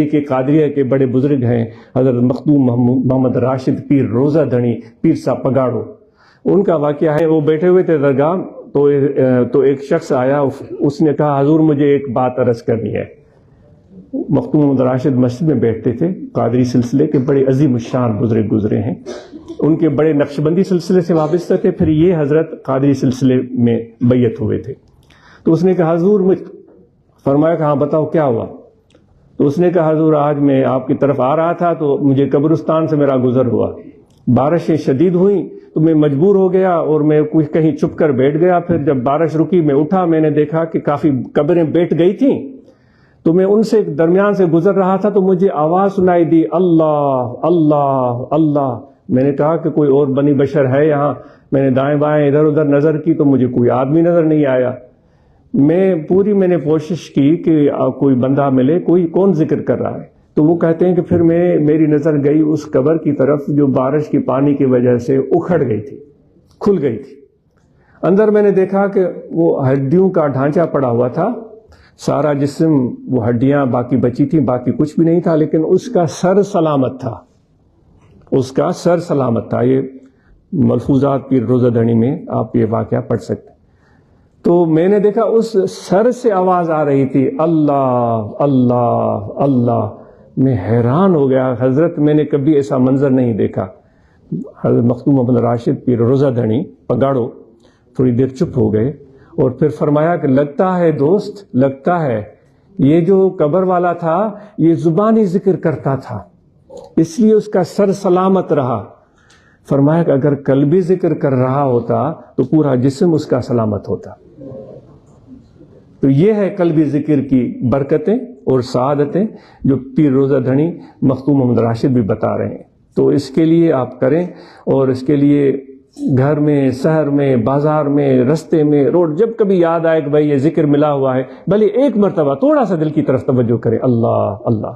کہ قادریہ کے بڑے بزرگ ہیں حضرت مخدوم محمد راشد پیر روزہ دھنی پیر صاحب پگاڑو، ان کا واقعہ ہے۔ وہ بیٹھے ہوئے تھے درگاہ، تو ایک شخص آیا، اس نے کہا حضور مجھے ایک بات عرض کرنی ہے۔ مخدوم محمد راشد مسجد میں بیٹھتے تھے، قادری سلسلے کے بڑے عظیم الشان بزرگ گزرے ہیں، ان کے بڑے نقشبندی سلسلے سے وابستہ تھے، پھر یہ حضرت قادری سلسلے میں بیعت ہوئے تھے۔ تو اس نے کہا حضور فرمایا کہ ہاں بتاؤ کیا ہوا؟ تو اس نے کہا حضور آج میں آپ کی طرف آ رہا تھا تو مجھے قبرستان سے میرا گزر ہوا، بارشیں شدید ہوئیں تو میں مجبور ہو گیا اور میں کہیں چھپ کر بیٹھ گیا۔ پھر جب بارش رکی میں اٹھا، میں نے دیکھا کہ کافی قبریں بیٹھ گئی تھیں، تو میں ان سے درمیان سے گزر رہا تھا تو مجھے آواز سنائی دی اللہ اللہ اللہ۔ میں نے کہا کہ کوئی اور بنی بشر ہے یہاں؟ میں نے دائیں بائیں ادھر ادھر نظر کی تو مجھے کوئی آدمی نظر نہیں آیا۔ میں نے کوشش کی کہ کوئی بندہ ملے، کوئی کون ذکر کر رہا ہے؟ تو وہ کہتے ہیں کہ پھر میری نظر گئی اس قبر کی طرف جو بارش کی پانی کی وجہ سے اکھڑ گئی تھی، کھل گئی تھی۔ اندر میں نے دیکھا کہ وہ ہڈیوں کا ڈھانچہ پڑا ہوا تھا، سارا جسم وہ ہڈیاں باقی بچی تھیں، باقی کچھ بھی نہیں تھا، لیکن اس کا سر سلامت تھا، اس کا سر سلامت تھا۔ یہ ملفوظات پیر روزہ دھنی میں آپ یہ واقعہ پڑھ سکتے ہیں۔ تو میں نے دیکھا اس سر سے آواز آ رہی تھی اللہ اللہ اللہ۔ میں حیران ہو گیا، حضرت میں نے کبھی ایسا منظر نہیں دیکھا۔ حضرت مخدوم محمد راشد پیر روزہ دھنی پگاڑو تھوڑی دیر چپ ہو گئے اور پھر فرمایا کہ لگتا ہے دوست، لگتا ہے یہ جو قبر والا تھا یہ زبانی ذکر کرتا تھا، اس لیے اس کا سر سلامت رہا۔ فرمایا کہ اگر قلبی ذکر کر رہا ہوتا تو پورا جسم اس کا سلامت ہوتا۔ تو یہ ہے قلبی ذکر کی برکتیں اور سعادتیں جو پیر روزہ دھنی مخدوم محمد راشد بھی بتا رہے ہیں۔ تو اس کے لیے آپ کریں، اور اس کے لیے گھر میں، شہر میں، بازار میں، رستے میں، روڈ، جب کبھی یاد آئے کہ بھائی یہ ذکر ملا ہوا ہے، بھلے ایک مرتبہ تھوڑا سا دل کی طرف توجہ کریں، اللہ اللہ۔